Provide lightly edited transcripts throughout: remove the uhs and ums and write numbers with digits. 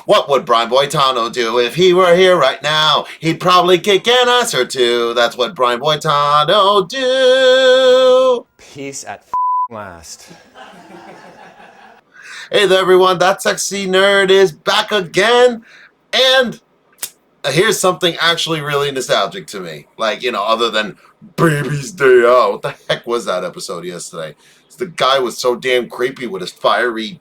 What would Brian Boitano do if he were here right now? He'd probably kick an ass or two. That's what Brian Boitano do. Peace at last. Hey there, everyone. That sexy nerd is back again. And here's something actually really nostalgic to me. Like, other than Baby's Day Out. What the heck was that episode yesterday? The guy was so damn creepy with his fiery...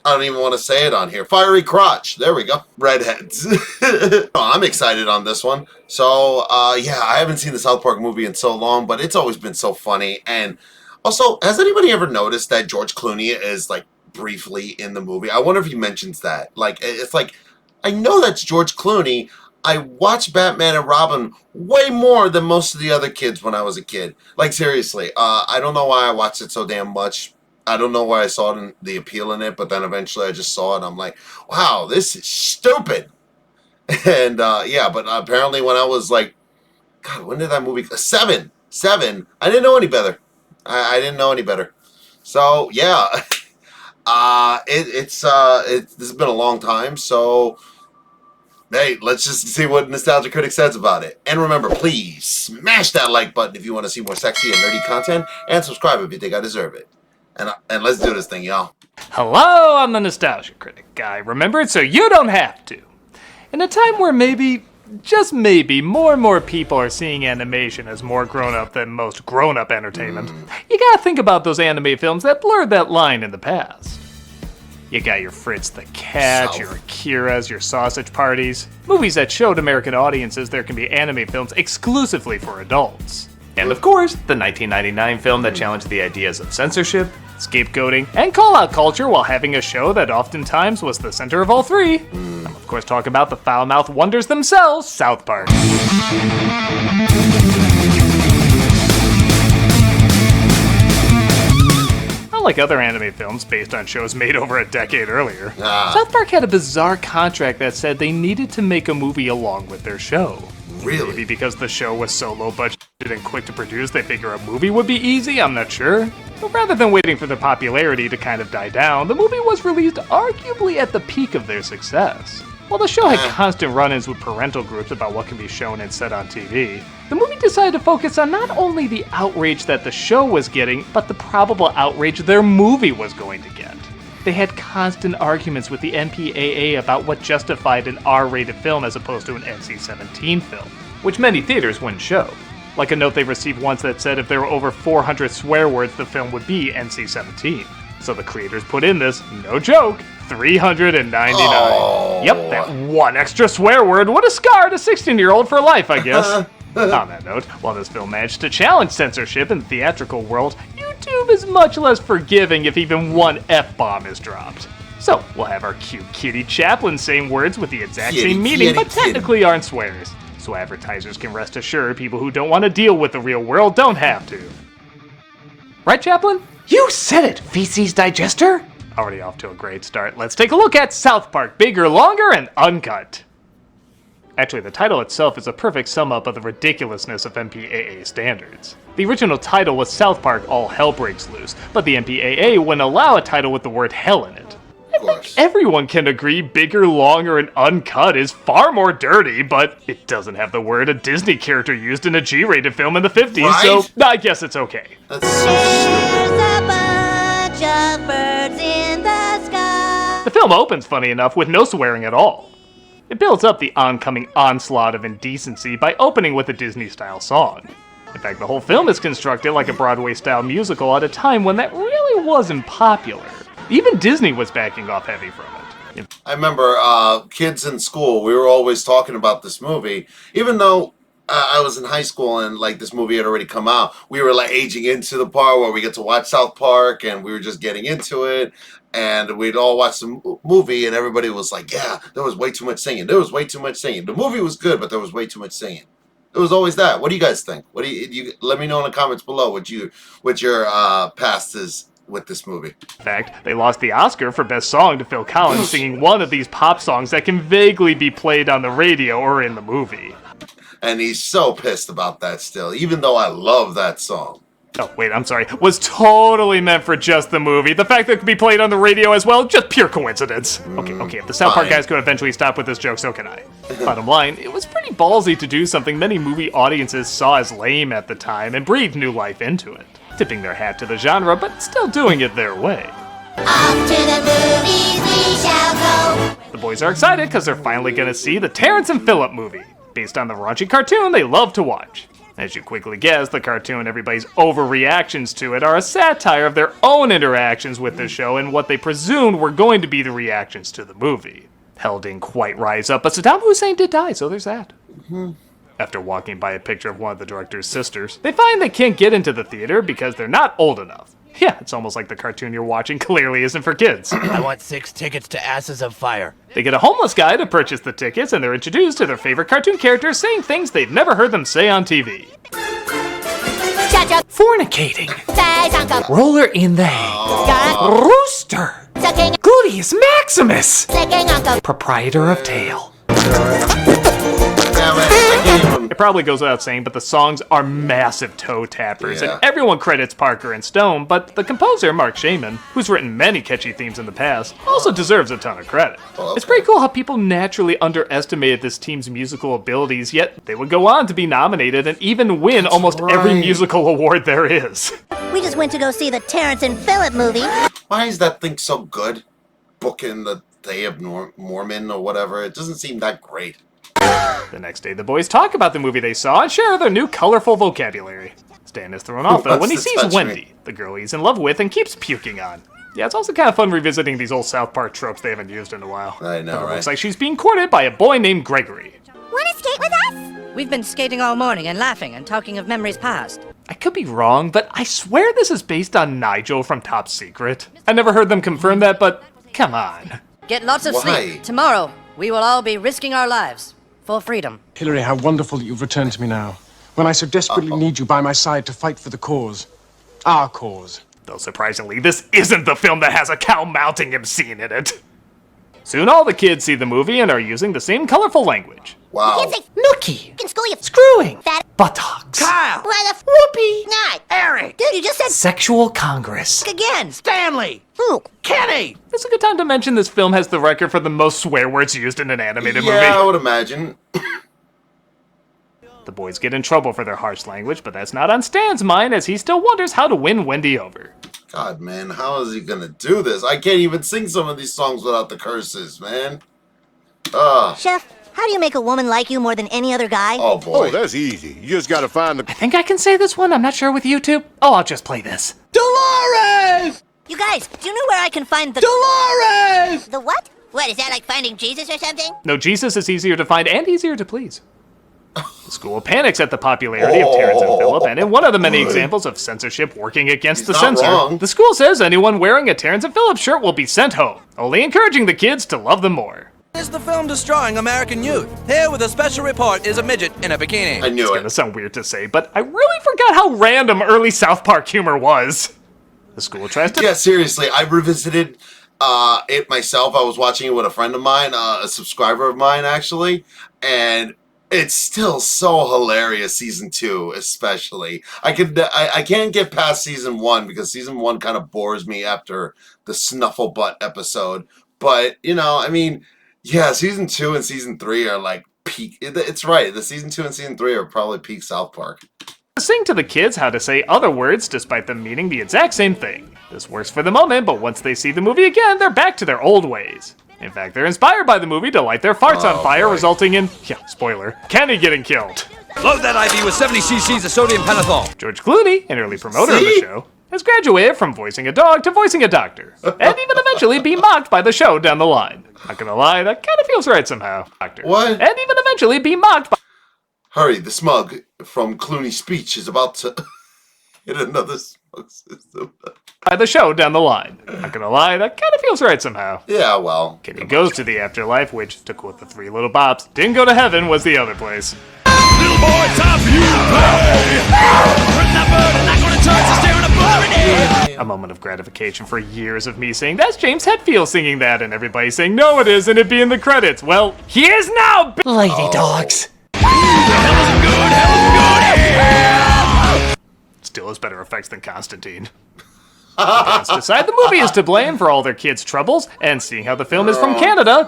I don't even want to say it on here. Fiery crotch. There we go. Redheads. I'm excited on this one. So, yeah, I haven't seen the South Park movie in so long, but it's always been so funny. And also, has anybody ever noticed that George Clooney is, like, briefly in the movie? I wonder if he mentions that. Like, it's like, I know that's George Clooney. I watched Batman and Robin way more than most of the other kids when I was a kid. Like, seriously. I don't know why I watched it so damn much. I don't know why I saw it in the appeal in it, but then eventually I just saw it and I'm like, wow, this is stupid. And yeah, but apparently when I was like, God, when did that movie? Seven. I didn't know any better. I didn't know any better. So yeah, this has been a long time. So hey, let's just see what Nostalgia Critic says about it. And remember, please smash that like button if you want to see more sexy and nerdy content, and subscribe if you think I deserve it. And let's do this thing, y'all. Hello, I'm the Nostalgia Critic guy. Remember it so you don't have to. In a time where maybe, just maybe, more and more people are seeing animation as more grown-up than most grown-up entertainment, you gotta think about those anime films that blurred that line in the past. You got your Fritz the Cat, your Akira's, your Sausage Parties, movies that showed American audiences there can be anime films exclusively for adults. And of course, the 1999 film that challenged the ideas of censorship, scapegoating, and call-out culture while having a show that oftentimes was the center of all three. I'm of course talking about the foul-mouthed wonders themselves, South Park. Unlike other anime films based on shows made over a decade earlier, South Park had a bizarre contract that said they needed to make a movie along with their show. Really? Maybe because the show was so low budget and quick to produce, they figure a movie would be easy, I'm not sure. But rather than waiting for their popularity to kind of die down, the movie was released arguably at the peak of their success. While the show had constant run-ins with parental groups about what can be shown and said on TV, the movie decided to focus on not only the outrage that the show was getting, but the probable outrage their movie was going to get. They had constant arguments with the MPAA about what justified an R-rated film as opposed to an NC-17 film, which many theaters wouldn't show. Like a note they received once that said if there were over 400 swear words, the film would be NC-17. So the creators put in this, no joke, 399. Oh. Yep, that one extra swear word would have scarred a 16-year-old for life, I guess. On that note, while this film managed to challenge censorship in the theatrical world, YouTube is much less forgiving if even one F-bomb is dropped. So, we'll have our cute kitty Chaplin saying words with the exact same meaning, but technically aren't swears. So advertisers can rest assured people who don't want to deal with the real world don't have to. Right, Chaplin? You said it, feces digester! Already off to a great start. Let's take a look at South Park, bigger, longer, and uncut. Actually, the title itself is a perfect sum up of the ridiculousness of MPAA standards. The original title was South Park All Hell Breaks Loose, but the MPAA wouldn't allow a title with the word hell in it. I think everyone can agree bigger, longer, and uncut is far more dirty, but it doesn't have the word a Disney character used in a G-rated film in the 50s, right? So I guess it's okay. That's so stupid. There's a bunch of birds in the sky. The film opens, funny enough, with no swearing at all. It builds up the oncoming onslaught of indecency by opening with a Disney-style song. In fact, the whole film is constructed like a Broadway-style musical at a time when that really wasn't popular. Even Disney was backing off heavy from it. I remember kids in school, we were always talking about this movie, even though I was in high school and like this movie had already come out. We were like aging into the part where we get to watch South Park and we were just getting into it. And we'd all watch the movie and everybody was like, yeah, there was way too much singing. There was way too much singing. The movie was good, but there was way too much singing. It was always that. What do you guys think? What do you let me know in the comments below what your past is with this movie. In fact, they lost the Oscar for Best Song to Phil Collins singing one of these pop songs that can vaguely be played on the radio or in the movie. And he's so pissed about that still, even though I love that song. Oh, wait, I'm sorry. Was totally meant for just the movie. The fact that it could be played on the radio as well, just pure coincidence. Okay, if the South Park guys could eventually stop with this joke, so can I. Bottom line, it was pretty ballsy to do something many movie audiences saw as lame at the time and breathe new life into it. Tipping their hat to the genre, but still doing it their way. Off to the movies we shall go. The boys are excited because they're finally gonna see the Terrence and Phillip movie, based on the raunchy cartoon they love to watch. As you quickly guess, the cartoon and everybody's overreactions to it are a satire of their own interactions with the show and what they presumed were going to be the reactions to the movie. Hell didn't quite rise up, but Saddam Hussein did die, so there's that. After walking by a picture of one of the director's sisters, they find they can't get into the theater because they're not old enough. Yeah, it's almost like the cartoon you're watching clearly isn't for kids. I want 6 tickets to Asses of Fire. They get a homeless guy to purchase the tickets, and they're introduced to their favorite cartoon characters saying things they've never heard them say on TV. Cha-cha. Fornicating. Say uncle. Roller in the hay. Got Rooster. Sucking. Gluteus Maximus. Slicking uncle. Proprietor of tail. Damn it, I can't even... It probably goes without saying, but the songs are massive toe tappers, Yeah. and everyone credits Parker and Stone, but the composer, Mark Shaman, who's written many catchy themes in the past, also deserves a ton of credit. Okay. It's pretty cool how people naturally underestimated this team's musical abilities, yet they would go on to be nominated and even win almost every right. musical award there is. We just went to go see the Terrence and Phillip movie. Why is that thing so good? Booking the Day of Mormon or whatever. It doesn't seem that great. The next day, the boys talk about the movie they saw and share their new colorful vocabulary. Stan is thrown off, though, when he wants to sees touch Wendy, me? the girl he's in love with and keeps puking on. Yeah, it's also kind of fun revisiting these old South Park tropes they haven't used in a while. I know, But it right? looks like she's being courted by a boy named Gregory. Wanna skate with us? We've been skating all morning and laughing and talking of memories past. I could be wrong, but I swear this is based on Nigel from Top Secret. I never heard them confirm that, but come on. Get lots of Why? sleep. Tomorrow, we will all be risking our lives for freedom. Hillary, how wonderful that you've returned to me now, when I so desperately need you by my side to fight for the cause. Our cause. Though surprisingly, this isn't the film that has a cow mounting him scene in it. Soon all the kids see the movie and are using the same colorful language. Wow. Can't say Nookie. in school you Screwing. fat. Buttocks. Kyle! Why the Whoopee. not? Eric! Dude, you just said Sexual Congress. again. Stanley! Who? Kenny! It's a good time to mention this film has the record for the most swear words used in an animated movie. Yeah, I would imagine. The boys get in trouble for their harsh language, but that's not on Stan's mind as he still wonders how to win Wendy over. God, man, how is he gonna do this? I can't even sing some of these songs without the curses, man. Chef, how do you make a woman like you more than any other guy? Oh boy. Oh, that's easy. You just gotta find the... I think I can say this one. I'm not sure with YouTube. Oh, I'll just play this. Dolores! You guys, do you know where I can find the Dolores! The what? What, is that like finding Jesus or something? No, Jesus is easier to find and easier to please. The school panics at the popularity of Terrence and Phillip, and in one of the many examples of censorship working against the not censor, wrong. the school says anyone wearing a Terrence and Phillip shirt will be sent home, only encouraging the kids to love them more. Is the film destroying American youth? Here with a special report is a midget in a bikini. I knew It's it. gonna sound weird to say, but I really forgot how random early South Park humor was. The school tries to... Yeah, seriously, I revisited it myself. I was watching it with a friend of mine, a subscriber of mine, actually, and it's still so hilarious. Season 2, especially. I can't get past season 1 because season 1 kind of bores me after the snuffle butt episode. But you know, I mean, yeah, season 2 and season 3 are like peak. It's right. The season 2 and season 3 are probably peak South Park. sing to the kids how to say other words despite them meaning the exact same thing. This works for the moment, but once they see the movie again, they're back to their old ways. In fact, they're inspired by the movie to light their farts on fire, boy. resulting in, yeah, spoiler, Kenny getting killed. Load that IV with 70 cc's of sodium pentothal. George Clooney, an early promoter of the See? show, has graduated from voicing a dog to voicing a doctor, and even eventually be mocked by the show down the line. Not gonna lie, that kind of feels right somehow. Doctor. What? And even eventually be mocked by... Hurry, the smug from Clooney's speech is about to hit another smug system. By the show down the line. Not gonna lie, that kind of feels right somehow. Yeah, well. Kenny goes to the afterlife, which, to quote the Three Little Bops, didn't go to heaven was the other place. Little boy, time for you to play. Remember, they're not gonna charge you staring a blurry. A moment of gratification for years of me saying, that's James Hetfield singing that, and everybody saying, no it isn't, it be in the credits. Well, he is now, Lady dogs. It's still has better effects than Constantine. The parents decide the movie is to blame for all their kids' troubles, and seeing how the film is from Canada,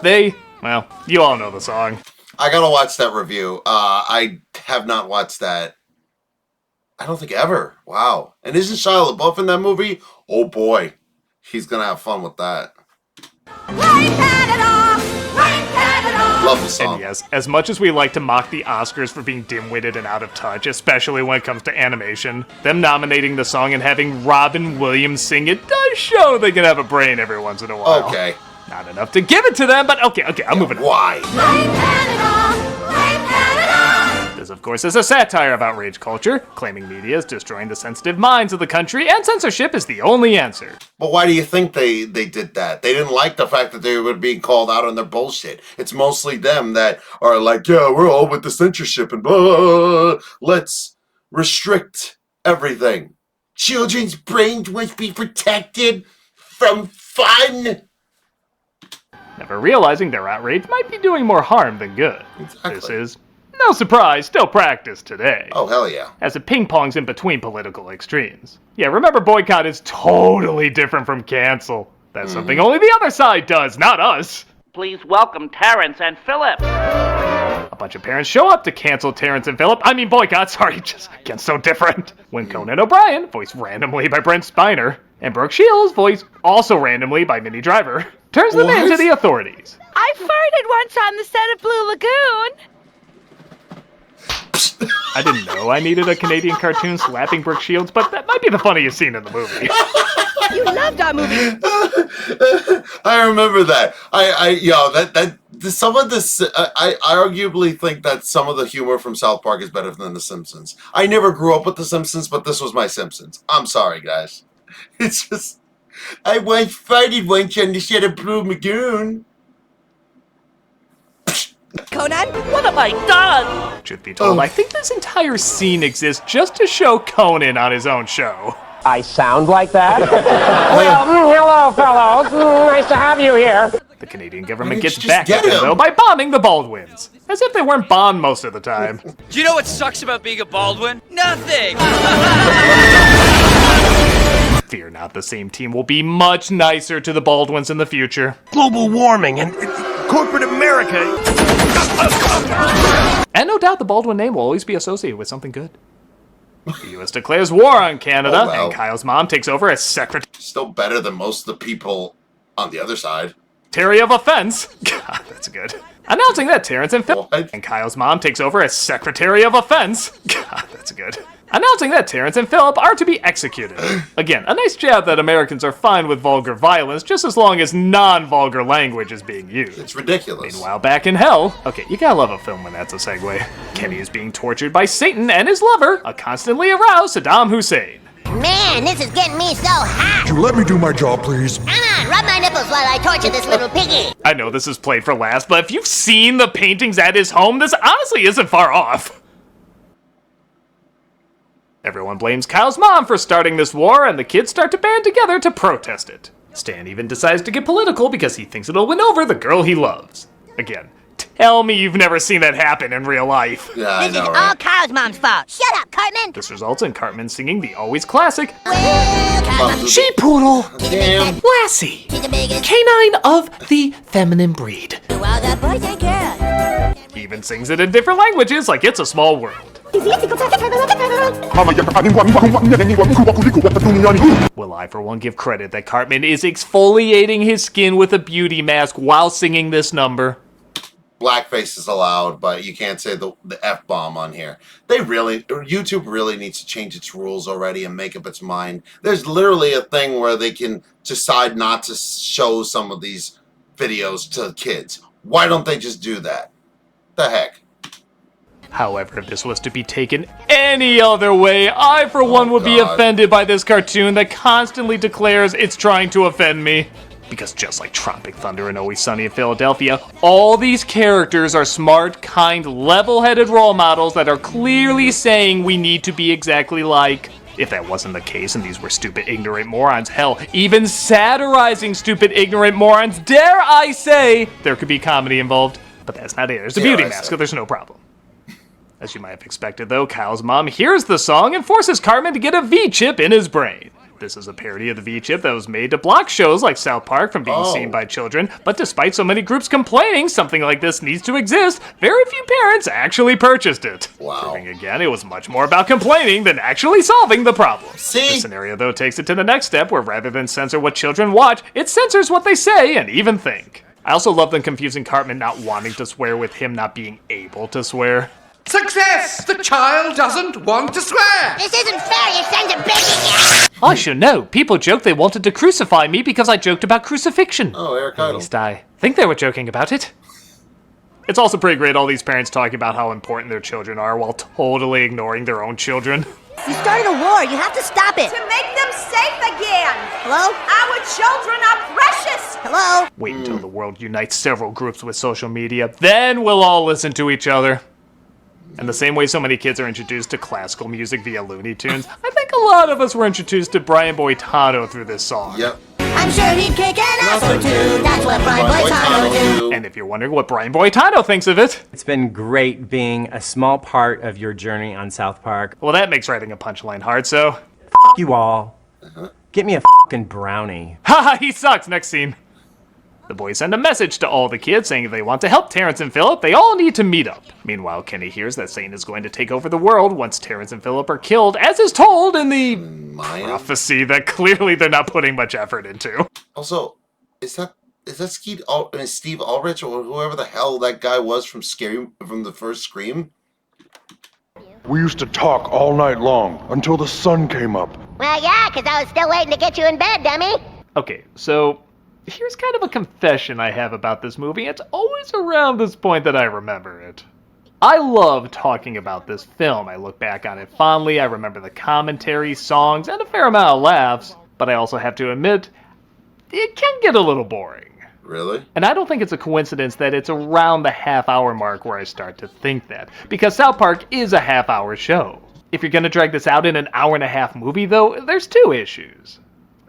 well, you all know the song. I gotta watch that review. I have not watched that. I don't think ever. Wow. And isn't Shia LaBeouf in that movie? Oh boy. He's gonna have fun with that. Love the song. And yes, as much as we like to mock the Oscars for being dim-witted and out of touch, especially when it comes to animation, them nominating the song and having Robin Williams sing it does show they can have a brain every once in a while. Okay. Not enough to give it to them, but okay, I'm moving on. Why? This, of course, is a satire of outrage culture, claiming media is destroying the sensitive minds of the country, and censorship is the only answer. But why do you think they did that? They didn't like the fact that they were being called out on their bullshit. It's mostly them that are like, yeah, we're all with the censorship and blah, blah, blah. Let's restrict everything. Children's brains must be protected from fun. Never realizing their outrage might be doing more harm than good. Exactly. This is, no surprise, still practiced today. Oh, hell yeah. As it ping-pongs in between political extremes. Yeah, remember, boycott is totally different from cancel. That's something only the other side does, not us. Please welcome Terrence and Philip. A bunch of parents show up to cancel Terrence and Philip. I mean boycott, sorry, just again so different. When Conan O'Brien, voiced randomly by Brent Spiner, and Brooke Shields, voiced also randomly by Minnie Driver, turns them in to the authorities. I farted once on the set of Blue Lagoon. I didn't know I needed a Canadian cartoon slapping Brooke Shields, but that might be the funniest scene in the movie. You loved our movie. I remember that. Some of this, I arguably think that some of the humor from South Park is better than The Simpsons. I never grew up with The Simpsons, but this was my Simpsons. I'm sorry, guys. It's just, I once farted once on the set of Blue Lagoon. Conan, what have I done? Truth be told, I think this entire scene exists just to show Conan on his own show. I sound like that? Well, hello, fellows. Nice to have you here. The Canadian government Why gets didn't you back just at get them, him? though, by bombing the Baldwins. As if they weren't bombed most of the time. Do you know what sucks about being a Baldwin? Nothing! Fear not, the same team will be much nicer to the Baldwins in the future. Global warming and corporate America. And no doubt the Baldwin name will always be associated with something good. The U.S. declares war on Canada, Oh, wow. and Kyle's mom takes over as Secretary Still better than most of the people on the other side. of Offense. God, that's good. Announcing that Terrence and Phil What? and Kyle's mom takes over as Secretary of Offense. God, that's good. Announcing that Terrence and Philip are to be executed. Again, a nice jab that Americans are fine with vulgar violence just as long as non-vulgar language is being used. It's ridiculous. Meanwhile, back in hell, okay, you gotta love a film when that's a segue. Kenny is being tortured by Satan and his lover, a constantly aroused Saddam Hussein. Man, this is getting me so hot. You let me do my job, please. Come on, rub my nipples while I torture this little piggy. I know this is played for laughs, but if you've seen the paintings at his home, this honestly isn't far off. Everyone blames Kyle's mom for starting this war, and the kids start to band together to protest it. Stan even decides to get political because he thinks it'll win over the girl he loves. Again, tell me you've never seen that happen in real life. Yeah, I This know, is all right? Kyle's mom's fault. Shut up, Cartman. This results in Cartman singing the always classic Well, She-poodle, Damn. lassie, she's the biggest. canine of the feminine breed. To all the boys and girls. He even sings it in different languages like It's a Small World. Will I, for one, give credit that Cartman is exfoliating his skin with a beauty mask while singing this number? Blackface is allowed, but you can't say the F-bomb on here. YouTube really needs to change its rules already and make up its mind. There's literally a thing where they can decide not to show some of these videos to kids. Why don't they just do that? The heck? However, if this was to be taken any other way, I, for one, would be God. offended by this cartoon that constantly declares it's trying to offend me. Because just like Tropic Thunder and Always Sunny in Philadelphia, all these characters are smart, kind, level-headed role models that are clearly saying we need to be exactly like. If that wasn't the case and these were stupid, ignorant morons, hell, even satirizing stupid, ignorant morons, dare I say, there could be comedy involved. But that's not it. There's a Dare beauty I mask, say. so there's no problem. As you might have expected, though, Kyle's mom hears the song and forces Cartman to get a V-chip in his brain. This is a parody of the V-chip that was made to block shows like South Park from being seen by children, but despite so many groups complaining something like this needs to exist, very few parents actually purchased it. Wow. Proving again, it was much more about complaining than actually solving the problem. See? The scenario, though, takes it to the next step, where rather than censor what children watch, it censors what they say and even think. I also love them confusing Cartman not wanting to swear with him not being able to swear. Success! The child doesn't want to swear! This isn't fair, you sons of bitches! I should know. People joked they wanted to crucify me because I joked about crucifixion. Oh, Eric At Idle. least I think they were joking about it. It's also pretty great, all these parents talking about how important their children are while totally ignoring their own children. You started a war, you have to stop it! To make them safe again! Hello? Our children are precious! Hello? Wait until the world unites several groups with social media, then we'll all listen to each other. And the same way so many kids are introduced to classical music via Looney Tunes, I think a lot of us were introduced to Brian Boitano through this song. Yep. I'm sure he'd kick an ass or two, that's what Brian Boitano do. And if you're wondering what Brian Boitano thinks of it, It's been great being a small part of your journey on South Park. well, that makes writing a punchline hard, so... F you all. Get me a fucking brownie. Haha, he sucks! Next scene. The boys send a message to all the kids saying if they want to help Terrence and Philip, they all need to meet up. Meanwhile, Kenny hears that Satan is going to take over the world once Terrence and Philip are killed, as is told in the prophecy that clearly they're not putting much effort into. Also, is that Steve Ulrich or whoever the hell that guy was from the first Scream? We used to talk all night long until the sun came up. Well, yeah, 'cause I was still waiting to get you in bed, dummy. Okay, so here's kind of a confession I have about this movie. It's always around this point that I remember it. I love talking about this film. I look back on it fondly. I remember the commentary, songs, and a fair amount of laughs. But I also have to admit, it can get a little boring. Really? And I don't think it's a coincidence that it's around the half-hour mark where I start to think that. Because South Park is a half-hour show. If you're going to drag this out in an hour-and-a-half movie, though, there's two issues.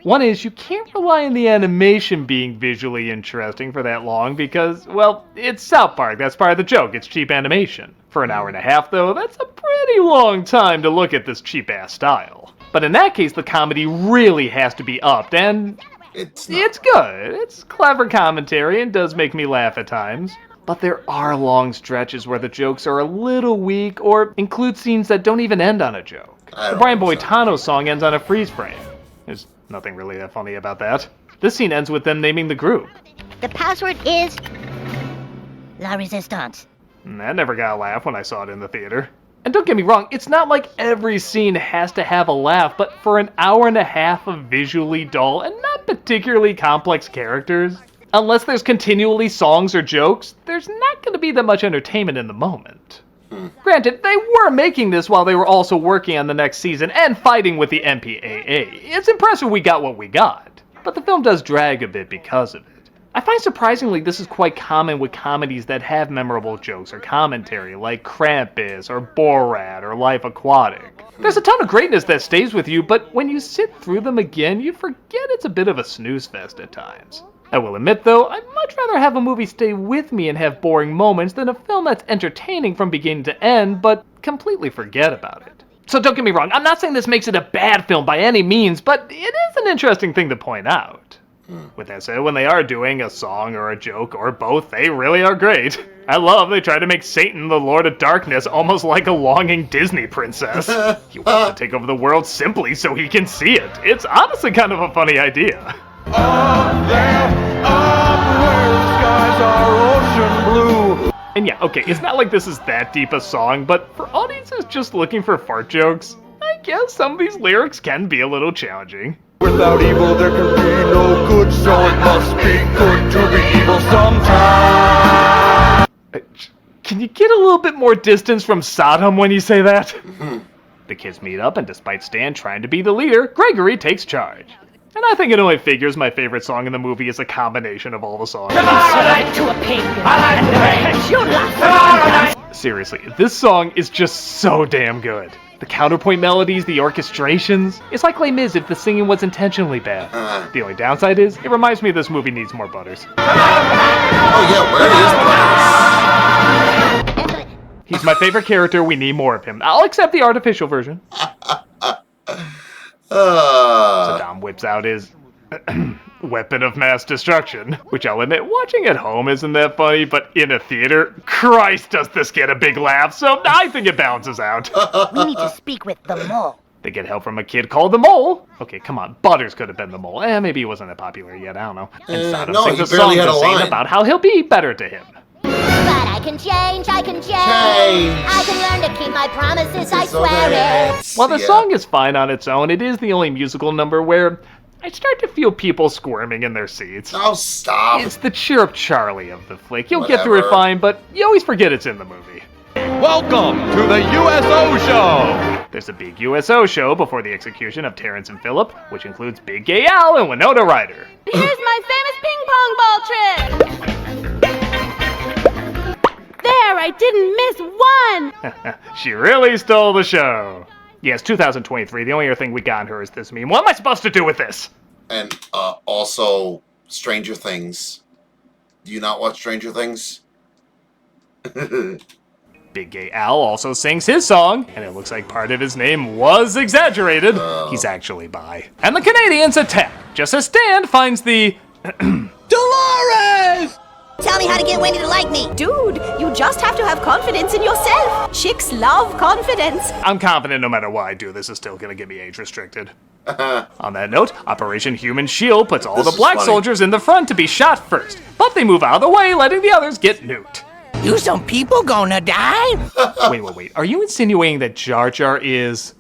One is you can't rely on the animation being visually interesting for that long because, well, it's South Park. That's part of the joke. It's cheap animation. For an hour and a half, though, that's a pretty long time to look at this cheap-ass style. But in that case, the comedy really has to be upped, and it's good. It's clever commentary and does make me laugh at times. But there are long stretches where the jokes are a little weak or include scenes that don't even end on a joke. The Brian Boitano song ends on a freeze frame. There's nothing really that funny about that. This scene ends with them naming the group. The password is La Resistance. And that never got a laugh when I saw it in the theater. And don't get me wrong, it's not like every scene has to have a laugh, but for an hour and a half of visually dull and not particularly complex characters, unless there's continually songs or jokes, there's not going to be that much entertainment in the moment. Granted, they were making this while they were also working on the next season and fighting with the MPAA. It's impressive we got what we got, but the film does drag a bit because of it. I find surprisingly this is quite common with comedies that have memorable jokes or commentary, like Krampus or Borat or Life Aquatic. There's a ton of greatness that stays with you, but when you sit through them again, you forget it's a bit of a snooze fest at times. I will admit, though, I'd much rather have a movie stay with me and have boring moments than a film that's entertaining from beginning to end, but completely forget about it. So don't get me wrong, I'm not saying this makes it a bad film by any means, but it is an interesting thing to point out. With that said, when they are doing a song or a joke or both, they really are great. I love they try to make Satan the Lord of Darkness almost like a longing Disney princess. He wants to take over the world simply so he can see it. It's honestly kind of a funny idea. Up there, up where the skies are ocean blue. And yeah, okay, it's not like this is that deep a song, but for audiences just looking for fart jokes, I guess some of these lyrics can be a little challenging. Without evil there can be no good, so it must be good to be evil sometime. Can you get a little bit more distance from Sodom when you say that? The kids meet up, and despite Stan trying to be the leader, Gregory takes charge. And I think it only figures my favorite song in the movie is a combination of all the songs. Seriously, this song is just so damn good. The counterpoint melodies, the orchestrations. It's like Les Mis if the singing was intentionally bad. The only downside is, it reminds me this movie needs more Butters. Oh yeah, where is Butters? He's my favorite character. We need more of him. I'll accept the artificial version. Saddam whips out his weapon of mass destruction, which I'll admit, watching at home isn't that funny, but in a theater, Christ, does this get a big laugh, so I think it balances out. We need to speak with the mole. They get help from a kid called the Mole. Okay, come on, Butters could have been the Mole. Maybe he wasn't that popular yet, I don't know. And Saddam sings a song to Zane about how he'll be better to him. But I can change, I can change. I can learn to keep my promises, I swear it. While the song is fine on its own, it is the only musical number where I start to feel people squirming in their seats. Oh, stop. It's the Chirp Charlie of the flick. You'll get through it fine, but you always forget it's in the movie. Welcome to the USO Show! There's a big USO show before the execution of Terrence and Phillip, which includes Big Gay Al and Winona Ryder. Here's my famous ping pong ball trick. There, I didn't miss one. She really stole the show. Yes, 2023. The only other thing we got on her is this meme. What am I supposed to do with this? And also, Stranger Things. Do you not watch Stranger Things? Big Gay Al also sings his song, and it looks like part of his name was exaggerated. He's actually bi. And the Canadians attack, just as Stan finds the... Dolores! Tell me how to get Wendy to like me. Dude, you just have to have confidence in yourself. Chicks love confidence. I'm confident no matter what I do, this is still gonna get me age restricted. On that note, Operation Human Shield puts all the black soldiers in the front to be shot first, but they move out of the way, letting the others get nuked. You some people gonna die? Wait. Are you insinuating that Jar Jar is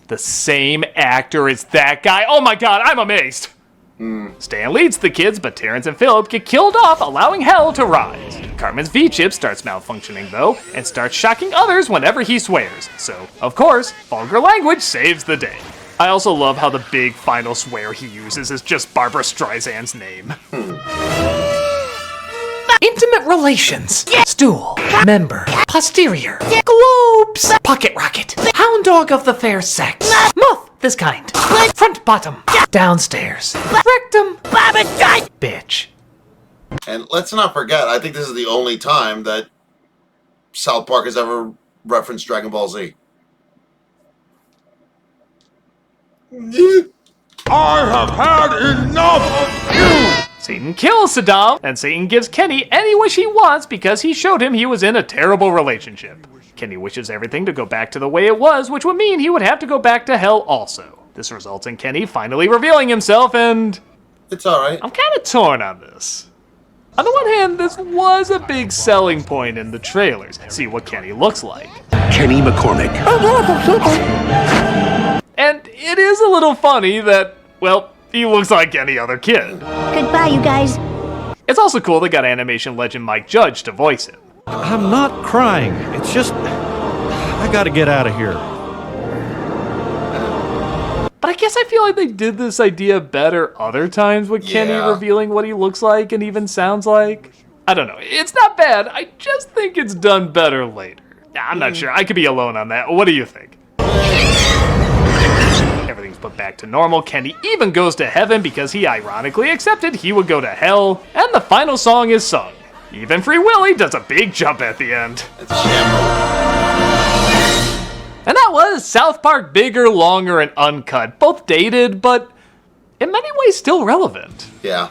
the same actor as that guy? Oh my god, I'm amazed! Stan leads the kids, but Terrence and Phillip get killed off, allowing hell to rise. Cartman's V-chip starts malfunctioning, though, and starts shocking others whenever he swears. So, of course, vulgar language saves the day. I also love how the big final swear he uses is just Barbara Streisand's name. Intimate relations. Stool. Member. Posterior. Globes. Pocket rocket. Hound dog of the fair sex. Muff. This kind. Front bottom. Downstairs. Rectum. Bitch. And let's not forget, I think this is the only time that South Park has ever referenced Dragon Ball Z. I have had enough of you! Satan kills Saddam, and Satan gives Kenny any wish he wants because he showed him he was in a terrible relationship. Kenny wishes everything to go back to the way it was, which would mean he would have to go back to hell also. This results in Kenny finally revealing himself, and... It's alright. I'm kind of torn on this. On the one hand, this was a big selling point in the trailers. See what Kenny looks like. Kenny McCormick. And it is a little funny that, well, he looks like any other kid. Goodbye, you guys. It's also cool they got animation legend Mike Judge to voice him. I'm not crying. It's just... I gotta get out of here. But I guess I feel like they did this idea better other times with Kenny revealing what he looks like and even sounds like. I don't know. It's not bad. I just think it's done better later. I'm not sure. I could be alone on that. What do you think? Everything's put back to normal. Kenny even goes to heaven because he ironically accepted he would go to hell. And the final song is sung. Even Free Willy does a big jump at the end. And that was South Park Bigger, Longer, and Uncut. Both dated, but in many ways still relevant. Yeah.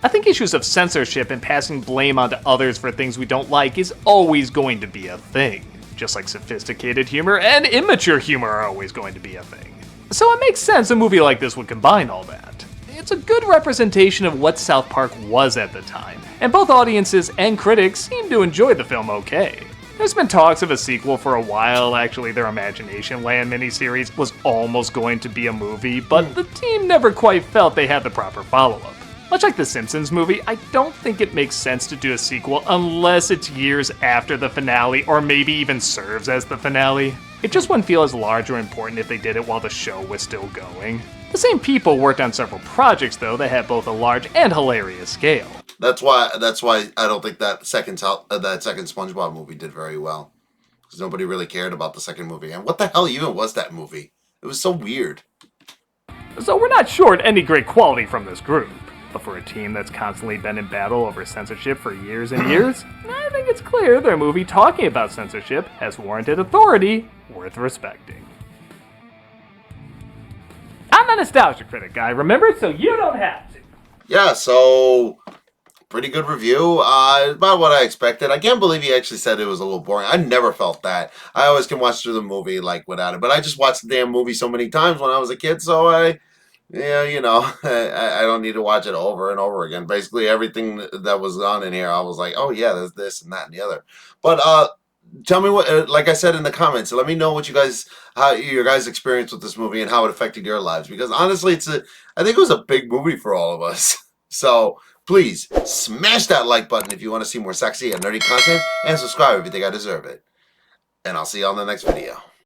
I think issues of censorship and passing blame onto others for things we don't like is always going to be a thing. Just like sophisticated humor and immature humor are always going to be a thing. So it makes sense a movie like this would combine all that. It's a good representation of what South Park was at the time, and both audiences and critics seem to enjoy the film okay. There's been talks of a sequel for a while. Actually, their Imagination Land miniseries was almost going to be a movie, but the team never quite felt they had the proper follow-up. Much like the Simpsons movie, I don't think it makes sense to do a sequel unless it's years after the finale, or maybe even serves as the finale. It just wouldn't feel as large or important if they did it while the show was still going. The same people worked on several projects, though, that had both a large and hilarious scale. That's why I don't think that second SpongeBob movie did very well. Because nobody really cared about the second movie. And what the hell even was that movie? It was so weird. So we're not short any great quality from this group. But for a team that's constantly been in battle over censorship for years and years, I think it's clear their movie talking about censorship has warranted authority worth respecting. I'm a nostalgia critic guy, remember? So you don't have to. Yeah, so pretty good review. About what I expected. I can't believe he actually said it was a little boring. I never felt that. I always can watch through the movie like without it. But I just watched the damn movie so many times when I was a kid, so I don't need to watch it over and over again. Basically, everything that was on in here, I was like, oh yeah, there's this and that and the other. But tell me what, like I said in the comments, let me know what how your guys' experience with this movie and how it affected your lives. Because honestly, I think it was a big movie for all of us. So please smash that like button if you want to see more sexy and nerdy content, and subscribe if you think I deserve it. And I'll see you on the next video.